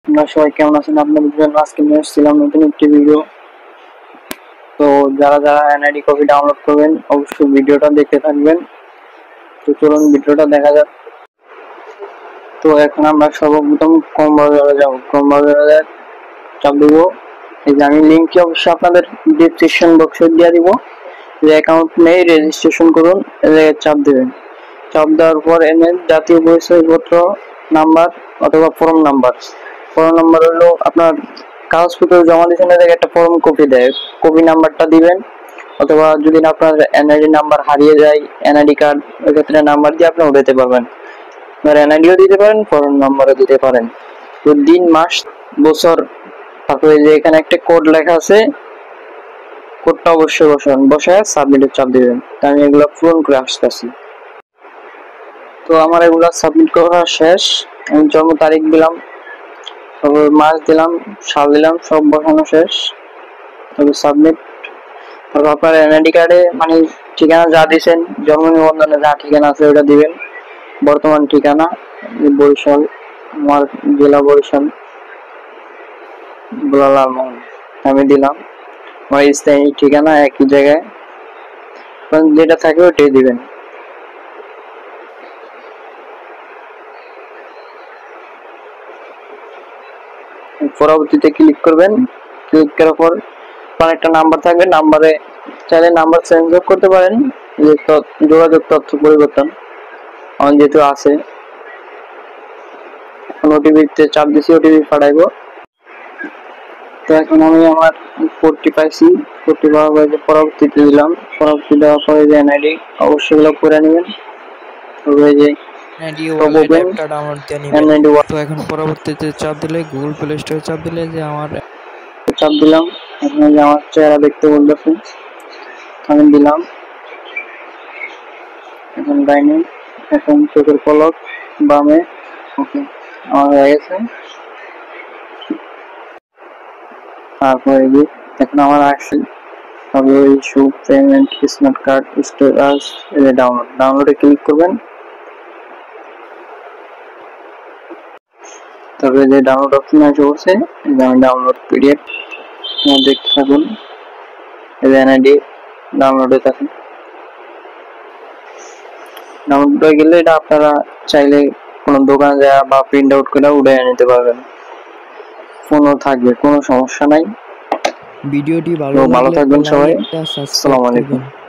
আপনারা সবাই কেমন আছেন? আপনাদের জন্য আজকে নিয়ে এসেছিলাম নতুন একটি ভিডিও। তো যারা যারা এনআইডি কপি ডাউনলোড করবেন অবশ্যই ভিডিওটা দেখতে থাকবেন। তো চলুন ভিডিওটা দেখা যাক। তো এখন আমরা সর্বপ্রথম ক্রোম ব্রাউজারে যাব। ক্রোম ব্রাউজারে চাপ দিব। এই যে আমি লিঙ্কটি অবশ্যই আপনাদের ডেসক্রিপশন বক্সে দিয়ে দিব। যে অ্যাকাউন্ট নেই রেজিস্ট্রেশন করুন, এই জায়গায় চাপ দেবেন। চাপ দেওয়ার পর এনে জাতীয় পরিচয়পত্র নাম্বার অথবা ফর্ম নাম্বার হলো আপনার কাগজপত্র জমা দিচ্ছেন, একটা ফর্ম কপি দেয়, কপি নাম্বারটা দিবেন। অথবা যদি আপনার এনআইডি নাম্বার হারিয়ে যায়, এনআইডি কার্ড ওই ক্ষেত্রে নাম্বার দিয়ে আপনি উঠাতে পারবেন। আপনার এনআইডিও দিতে পারেন, ফর্ম নাম্বারও দিতে পারেন। তো দিন, মাস, বছর, তারপরে যে এখানে একটা কোড লেখা আছে, কোডটা অবশ্যই বসায় সাবমিটের চাপ দিবেন। তা আমি এগুলো পূরণ করে আসতেছি। তো আমার এগুলো সাবমিট করা শেষ। আমি জন্ম তারিখ দিলাম, তারপর মাস দিলাম, সাল দিলাম, সব বসানো শেষ। তবে সাবমিট। তারপর আপনার এনআইডি কার্ডে মানে ঠিকানা যা দিয়েছেন, জন্ম নিবন্ধনে যা ঠিকানা আছে ওটা দিবেন। বর্তমান ঠিকানা বরিশাল, আমার জেলা বরিশাল, লালমোহন আমি দিলাম। আমার স্থায়ী ঠিকানা একই জায়গায়, যেটা থাকে ওটাই দিবেন। পরবর্তীতে ক্লিক করবেন। ক্লিক করার পর একটা নাম্বার থাকবে, নাম্বারে চাইলে নাম্বার চেঞ্জ করতে পারেন। যে যোগাযোগ তথ্য পরিবর্তন আমার যেহেতু আছে, এখন ওটিপিতে চাপ দিছি, ওটিপি পাঠাইবো। তো এখন আমি আমার কোডটি পাইছি, কোডটি পাওয়ার পরে পরবর্তীতে দিলাম। পরবর্তী দেওয়ার পরে যে এনআইডি অবশ্যই এগুলো করে নেবেন। তবে যে এনআইডি ওয়ালেট অ্যাপটা ডাউনলোড দিয়ে নেবেন। তো এখন পরবর্তীতে চাপ দিলে গুগল প্লে স্টোরে চাপ দিলে যে আমার চাপ দিলাম। এখন যে আমার চেহারা দেখতে বলতেছে, আমি দিলাম। এখন ডাইনে, এখন চোখের পলক বামে, ওকে আমার হয়ে গেছে। তারপরে এখন আমার আসছে তবে issue payment smart card storage ডাউনলোডে ক্লিক করবেন। তবে যে ডাউনলোড অপশন আছে বলছে ডাউনলোড পিডিএফ দেখতে থাকুন। এনআইডি ডাউনলোড হয়ে থাকে। ডাউনলোড হয়ে গেলে এটা আপনারা চাইলে কোনো দোকানে যায় বা প্রিন্ট আউট করে উঠে নিতে পারবেন। ফোনও থাকবে, কোনো সমস্যা নাই। ভিডিওটি ভালো থাকবেন সবাই। লাইক, সাবস্ক্রাইব আসসালামু আলাইকুম। করবেন।